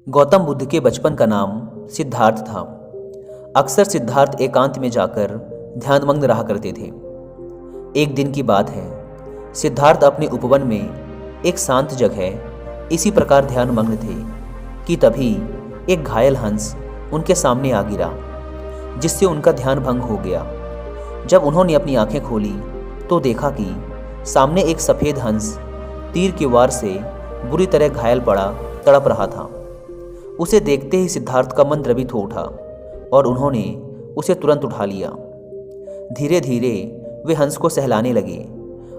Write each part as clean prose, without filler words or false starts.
गौतम बुद्ध के बचपन का नाम सिद्धार्थ था। अक्सर सिद्धार्थ एकांत में जाकर ध्यानमग्न रहा करते थे। एक दिन की बात है, सिद्धार्थ अपने उपवन में एक शांत जगह इसी प्रकार ध्यानमग्न थे कि तभी एक घायल हंस उनके सामने आ गिरा, जिससे उनका ध्यान भंग हो गया। जब उन्होंने अपनी आंखें खोली तो देखा कि सामने एक सफ़ेद हंस तीर के वार से बुरी तरह घायल पड़ा तड़प रहा था। उसे देखते ही सिद्धार्थ का मन द्रवित हो उठा और उन्होंने उसे तुरंत उठा लिया। धीरे धीरे वे हंस को सहलाने लगे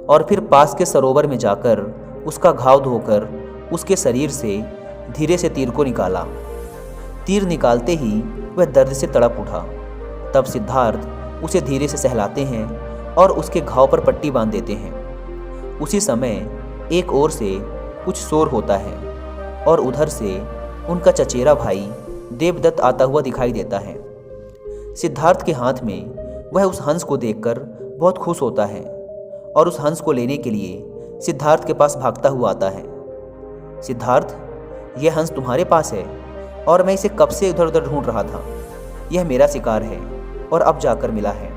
और फिर पास के सरोवर में जाकर उसका घाव धोकर उसके शरीर से धीरे से तीर को निकाला। तीर निकालते ही वह दर्द से तड़प उठा। तब सिद्धार्थ उसे धीरे से सहलाते हैं और उसके घाव पर पट्टी बांध देते हैं। उसी समय एक ओर से कुछ शोर होता है और उधर से उनका चचेरा भाई देवदत्त आता हुआ दिखाई देता है। सिद्धार्थ के हाथ में वह उस हंस को देखकर बहुत खुश होता है और उस हंस को लेने के लिए सिद्धार्थ के पास भागता हुआ आता है। सिद्धार्थ, यह हंस तुम्हारे पास है और मैं इसे कब से इधर उधर ढूंढ रहा था। यह मेरा शिकार है और अब जाकर मिला है।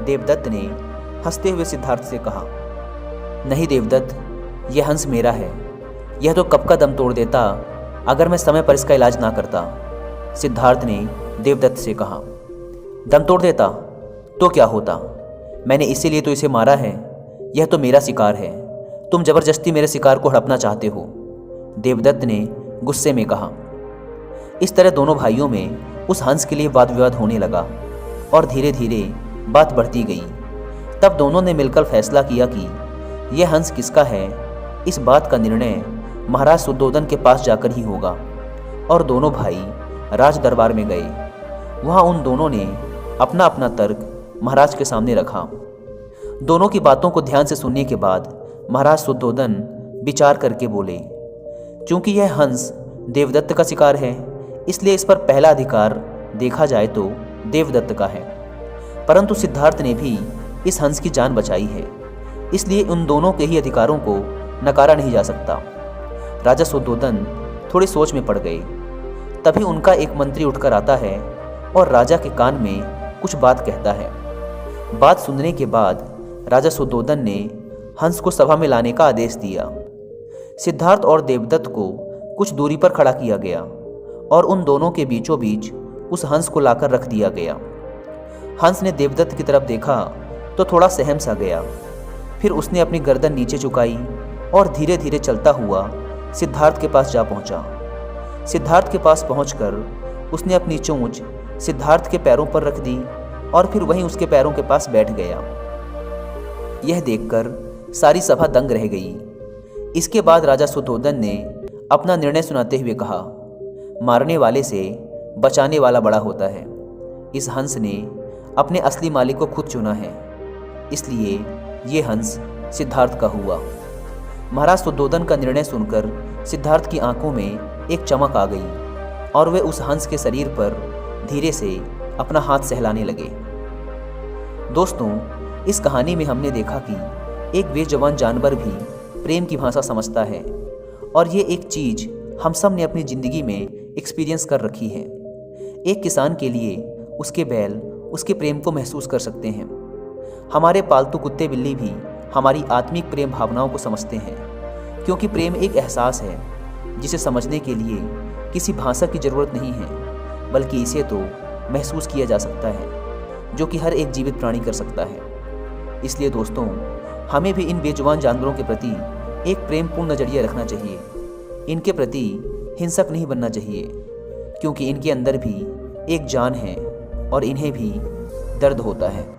देवदत्त ने हंसते हुए सिद्धार्थ से कहा। नहीं देवदत्त, यह हंस मेरा है। यह तो कब का दम तोड़ देता अगर मैं समय पर इसका इलाज ना करता। सिद्धार्थ ने देवदत्त से कहा। दम तोड़ देता तो क्या होता? मैंने इसीलिए तो इसे मारा है। यह तो मेरा शिकार है। तुम जबरदस्ती मेरे शिकार को हड़पना चाहते हो, देवदत्त ने गुस्से में कहा। इस तरह दोनों भाइयों में उस हंस के लिए वाद विवाद होने लगा और धीरे धीरे बात बढ़ती गई। तब दोनों ने मिलकर फैसला किया कि यह हंस किसका है, इस बात का निर्णय महाराज शुद्धोधन के पास जाकर ही होगा। और दोनों भाई राज दरबार में गए। वहाँ उन दोनों ने अपना अपना तर्क महाराज के सामने रखा। दोनों की बातों को ध्यान से सुनने के बाद महाराज शुद्धोधन विचार करके बोले, चूंकि यह हंस देवदत्त का शिकार है, इसलिए इस पर पहला अधिकार देखा जाए तो देवदत्त का है। परंतु सिद्धार्थ ने भी इस हंस की जान बचाई है, इसलिए उन दोनों के ही अधिकारों को नकारा नहीं जा सकता। राजा शुद्धोधन थोड़ी सोच में पड़ गए। तभी उनका एक मंत्री उठकर आता है और राजा के कान में कुछ बात कहता है। बात सुनने के बाद राजा शुद्धोधन ने हंस को सभा में लाने का आदेश दिया। सिद्धार्थ और देवदत्त को कुछ दूरी पर खड़ा किया गया और उन दोनों के बीचों बीच उस हंस को लाकर रख दिया गया। हंस ने देवदत्त की तरफ देखा तो थोड़ा सहम सा गया। फिर उसने अपनी गर्दन नीचे झुकाई और धीरे धीरे चलता हुआ सिद्धार्थ के पास जा पहुंचा। सिद्धार्थ के पास पहुंचकर उसने अपनी चोंच सिद्धार्थ के पैरों पर रख दी और फिर वहीं उसके पैरों के पास बैठ गया। यह देखकर सारी सभा दंग रह गई। इसके बाद राजा शुद्धोधन ने अपना निर्णय सुनाते हुए कहा, मारने वाले से बचाने वाला बड़ा होता है। इस हंस ने अपने असली मालिक को खुद चुना है, इसलिए ये हंस सिद्धार्थ का हुआ। महाराज शुद्धोधन का निर्णय सुनकर सिद्धार्थ की आंखों में एक चमक आ गई और वे उस हंस के शरीर पर धीरे से अपना हाथ सहलाने लगे। दोस्तों, इस कहानी में हमने देखा कि एक बेजुबान जानवर भी प्रेम की भाषा समझता है और ये एक चीज़ हम सब ने अपनी ज़िंदगी में एक्सपीरियंस कर रखी है। एक किसान के लिए उसके बैल उसके प्रेम को महसूस कर सकते हैं। हमारे पालतू कुत्ते बिल्ली भी हमारी आत्मिक प्रेम भावनाओं को समझते हैं, क्योंकि प्रेम एक एहसास है जिसे समझने के लिए किसी भाषा की ज़रूरत नहीं है, बल्कि इसे तो महसूस किया जा सकता है, जो कि हर एक जीवित प्राणी कर सकता है। इसलिए दोस्तों, हमें भी इन बेजुबान जानवरों के प्रति एक प्रेमपूर्ण नज़रिया रखना चाहिए। इनके प्रति हिंसक नहीं बनना चाहिए, क्योंकि इनके अंदर भी एक जान है और इन्हें भी दर्द होता है।